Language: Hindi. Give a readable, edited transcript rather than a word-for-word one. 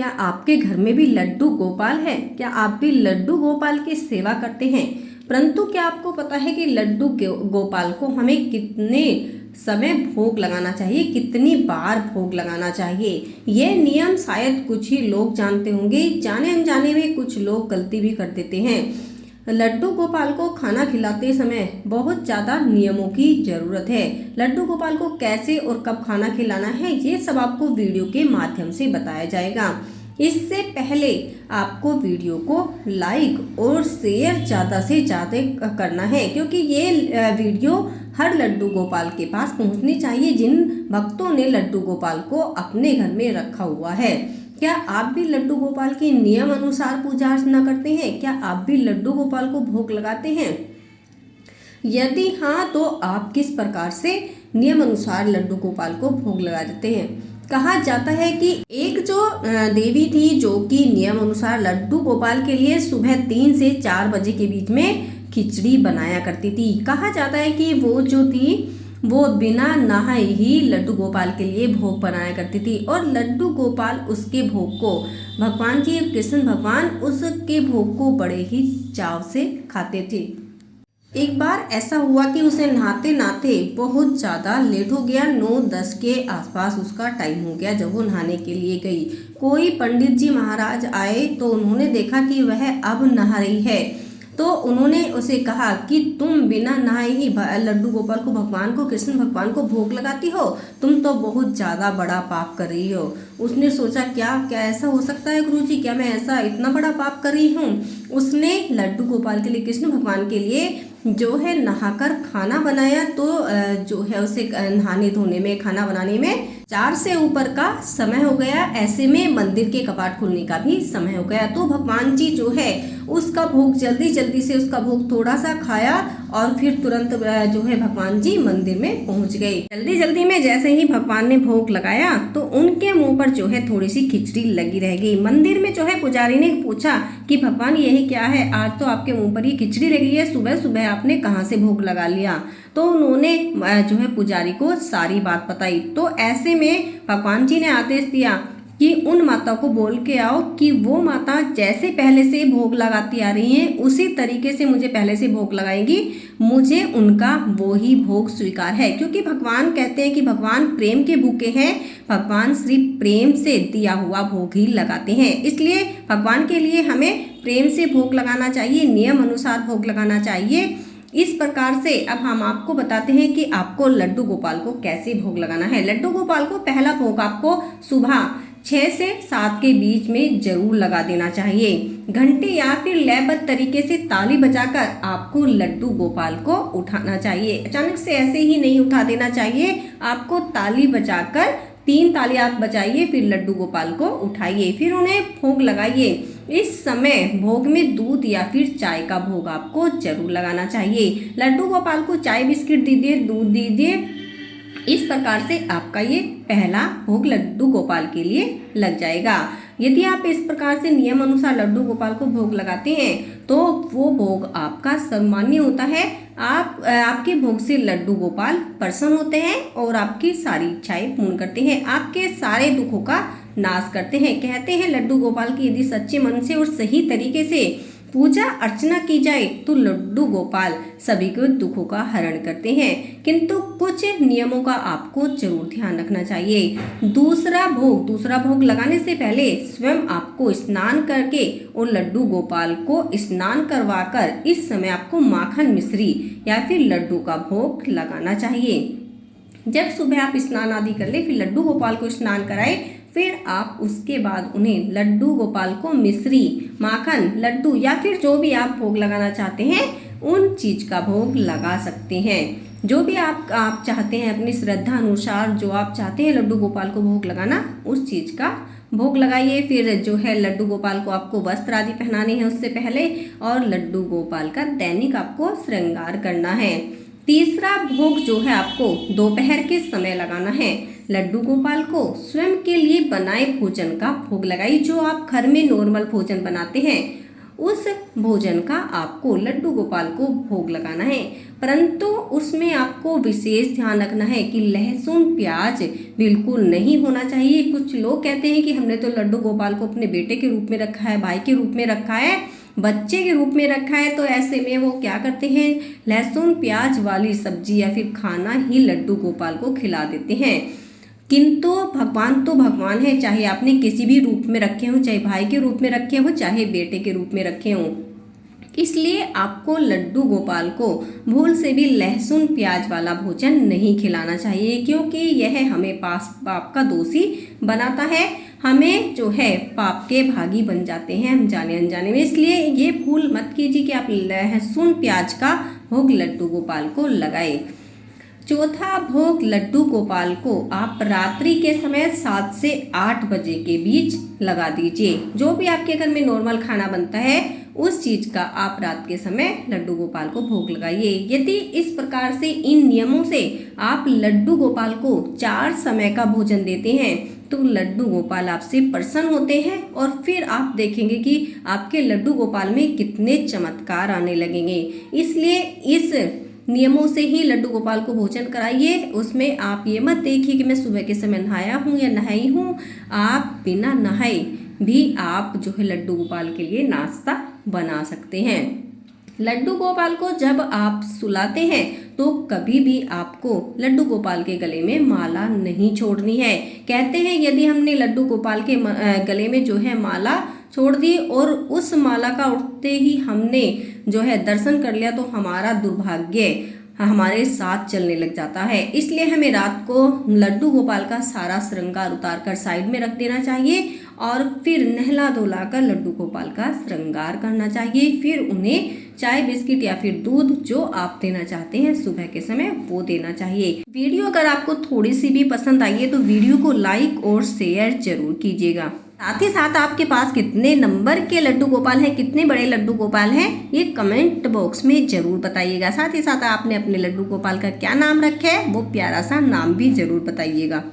क्या आपके घर में भी लड्डू गोपाल है? क्या आप भी लड्डू गोपाल की सेवा करते हैं? परंतु क्या आपको पता है कि लड्डू गोपाल को हमें कितने समय भोग लगाना चाहिए, कितनी बार भोग लगाना चाहिए? ये नियम शायद कुछ ही लोग जानते होंगे, जाने अनजाने में कुछ लोग गलती भी कर देते हैं। लड्डू गोपाल को खाना खिलाते समय बहुत ज़्यादा नियमों की ज़रूरत है। लड्डू गोपाल को कैसे और कब खाना खिलाना है, ये सब आपको वीडियो के माध्यम से बताया जाएगा। इससे पहले आपको वीडियो को लाइक और शेयर ज़्यादा से ज़्यादा करना है, क्योंकि ये वीडियो हर लड्डू गोपाल के पास पहुंचनी चाहिए जिन भक्तों ने लड्डू गोपाल को अपने घर में रखा हुआ है। क्या आप भी लड्डू गोपाल के नियम अनुसार पूजा अर्चना करते हैं? क्या आप भी लड्डू गोपाल को भोग लगाते हैं? यदि हाँ, तो आप किस प्रकार से नियम अनुसार लड्डू गोपाल को भोग लगा देते हैं? कहा जाता है कि एक जो देवी थी जो कि नियम अनुसार लड्डू गोपाल के लिए सुबह 3 से 4 बजे के बीच में खिचड़ी बनाया करती थी। कहा जाता है कि वो जो थी वो बिना नहाए ही लड्डू गोपाल के लिए भोग बनाया करती थी, और लड्डू गोपाल उसके भोग को, भगवान जी कृष्ण भगवान उसके भोग को बड़े ही चाव से खाते थे। एक बार ऐसा हुआ कि उसे नहाते नहाते बहुत ज़्यादा लेट हो गया। 9-10 के आसपास उसका टाइम हो गया जब वो नहाने के लिए गई। कोई पंडित जी महाराज आए तो उन्होंने देखा कि वह अब नहा रही है, तो उन्होंने उसे कहा कि तुम बिना नहाए ही लड्डू गोपाल को, भगवान को, कृष्ण भगवान को भोग लगाती हो, तुम तो बहुत ज़्यादा बड़ा पाप कर रही हो। उसने सोचा क्या क्या ऐसा हो सकता है गुरुजी, क्या मैं ऐसा इतना बड़ा पाप कर रही हूँ? उसने लड्डू गोपाल के लिए, कृष्ण भगवान के लिए जो है नहाकर खाना बनाया। तो जो है उसे नहाने धोने में, खाना बनाने में 4 से ऊपर का समय हो गया। ऐसे में मंदिर के कपाट खुलने का भी समय हो गया। तो भगवान जी जो है उसका भोग जल्दी से उसका भोग थोड़ा सा खाया और फिर तुरंत जो है भगवान जी मंदिर में पहुंच गए। जल्दी में जैसे ही भगवान ने भोग लगाया तो उनके मुंह पर जो है थोड़ी सी खिचड़ी लगी रह गई। मंदिर में जो है पुजारी ने पूछा कि भगवान यही क्या है, आज तो आपके मुंह पर ही खिचड़ी लगी है, सुबह सुबह आपने कहाँ से भोग लगा लिया? तो उन्होंने जो है पुजारी को सारी बात बताई। तो ऐसे में भगवान जी ने आदेश दिया कि उन माता को बोल के आओ कि वो माता जैसे पहले से भोग लगाती आ रही हैं उसी तरीके से मुझे पहले से भोग लगाएंगी, मुझे उनका वो ही भोग स्वीकार है। क्योंकि भगवान कहते हैं कि भगवान प्रेम के भूखे हैं, भगवान सिर्फ प्रेम से दिया हुआ भोग ही लगाते हैं। इसलिए भगवान के लिए हमें प्रेम से भोग लगाना चाहिए, नियम अनुसार भोग लगाना चाहिए। इस प्रकार से अब हम आपको बताते हैं कि आपको लड्डू गोपाल को कैसे भोग लगाना है। लड्डू गोपाल को पहला भोग आपको सुबह 6 से 7 के बीच में जरूर लगा देना चाहिए। घंटे या फिर लयबद्ध तरीके से ताली बजाकर आपको लड्डू गोपाल को उठाना चाहिए। अचानक से ऐसे ही नहीं उठा देना चाहिए, आपको ताली बजाकर 3 ताली आप बजाइए, फिर लड्डू गोपाल को उठाइए, फिर उन्हें भोग लगाइए। इस समय भोग में दूध या फिर चाय का भोग आपको जरूर लगाना चाहिए। लड्डू गोपाल को चाय बिस्किट दीजिए, दूध दीजिए। इस प्रकार से आपका ये पहला भोग लड्डू गोपाल के लिए लग जाएगा। यदि आप इस प्रकार से नियम अनुसार लड्डू गोपाल को भोग लगाते हैं तो वो भोग आपका सम्मान्य होता है। आपके भोग से लड्डू गोपाल प्रसन्न होते हैं और आपकी सारी इच्छाएं पूर्ण करते हैं, आपके सारे दुखों का नाश करते हैं। कहते हैं लड्डू गोपाल की यदि सच्चे मन से और सही तरीके से पूजा अर्चना की जाए तो लड्डू गोपाल सभी के दुखों का हरण करते हैं, किंतु कुछ नियमों का आपको जरूर ध्यान रखना चाहिए। दूसरा भोग लगाने से पहले स्वयं आपको स्नान करके और लड्डू गोपाल को स्नान करवाकर इस समय आपको माखन मिश्री या फिर लड्डू का भोग लगाना चाहिए। जब सुबह आप स्नान आदि कर ले, फिर लड्डू गोपाल को स्नान कराए, फिर आप उसके बाद उन्हें लड्डू गोपाल को मिश्री, माखन, लड्डू या फिर जो भी आप भोग लगाना चाहते हैं उन चीज का भोग लगा सकते हैं। जो भी आप चाहते हैं अपनी श्रद्धा अनुसार, जो आप चाहते हैं लड्डू गोपाल को भोग लगाना, उस चीज का भोग लगाइए। फिर जो है लड्डू गोपाल को आपको वस्त्र आदि पहनाने हैं उससे पहले, और लड्डू गोपाल का दैनिक आपको श्रृंगार करना है। तीसरा भोग जो है आपको दोपहर के समय लगाना है। लड्डू गोपाल को स्वयं के लिए बनाए भोजन का भोग लगाइए। जो आप घर में नॉर्मल भोजन बनाते हैं उस भोजन का आपको लड्डू गोपाल को भोग लगाना है। परंतु उसमें आपको विशेष ध्यान रखना है कि लहसुन प्याज बिल्कुल नहीं होना चाहिए। कुछ लोग कहते हैं कि हमने तो लड्डू गोपाल को अपने बेटे के रूप में रखा है, भाई के रूप में रखा है, बच्चे के रूप में रखा है, तो ऐसे में वो क्या करते हैं, लहसुन प्याज वाली सब्जी या फिर खाना ही लड्डू गोपाल को खिला देते हैं। किंतु भगवान तो भगवान है, चाहे आपने किसी भी रूप में रखे हो, चाहे भाई के रूप में रखे हो, चाहे बेटे के रूप में रखे हो। इसलिए आपको लड्डू गोपाल को भूल से भी लहसुन प्याज वाला भोजन नहीं खिलाना चाहिए, क्योंकि यह हमें पाप का दोषी बनाता है, हमें जो है पाप के भागी बन जाते हैं हम जाने अनजाने में। इसलिए ये भूल मत कीजिए कि आप लहसुन प्याज का भोग लड्डू गोपाल को लगाएं। चौथा भोग लड्डू गोपाल को आप रात्रि के समय 7 से 8 बजे के बीच लगा दीजिए। जो भी आपके घर में नॉर्मल खाना बनता है उस चीज का आप रात के समय लड्डू गोपाल को भोग लगाइए। यदि इस प्रकार से इन नियमों से आप लड्डू गोपाल को 4 समय का भोजन देते हैं तो लड्डू गोपाल आपसे प्रसन्न होते हैं और फिर आप देखेंगे कि आपके लड्डू गोपाल में कितने चमत्कार आने लगेंगे। इसलिए इस नियमों से ही लड्डू गोपाल को भोजन कराइए। उसमें आप ये मत देखिए कि मैं सुबह के समय नहाया हूँ या नहाई हूँ, आप बिना नहाए भी आप जो है लड्डू गोपाल के लिए नाश्ता बना सकते हैं। लड्डू गोपाल को जब आप सुलाते हैं तो कभी भी आपको लड्डू गोपाल के गले में माला नहीं छोड़नी है। कहते हैं यदि हमने लड्डू गोपाल के गले में जो है माला छोड़ दी और उस माला का उठते ही हमने जो है दर्शन कर लिया तो हमारा दुर्भाग्य हमारे साथ चलने लग जाता है। इसलिए हमें रात को लड्डू गोपाल का सारा श्रृंगार उतार कर साइड में रख देना चाहिए और फिर नहला धुला कर लड्डू गोपाल का श्रृंगार करना चाहिए। फिर उन्हें चाय बिस्किट या फिर दूध जो आप देना चाहते हैं सुबह के समय वो देना चाहिए। वीडियो अगर आपको थोड़ी सी भी पसंद आई है तो वीडियो को लाइक और शेयर जरूर कीजिएगा। साथ ही साथ आपके पास कितने नंबर के लड्डू गोपाल हैं, कितने बड़े लड्डू गोपाल हैं, ये कमेंट बॉक्स में जरूर बताइएगा। साथ ही साथ आपने अपने लड्डू गोपाल का क्या नाम रखा है वो प्यारा सा नाम भी जरूर बताइएगा।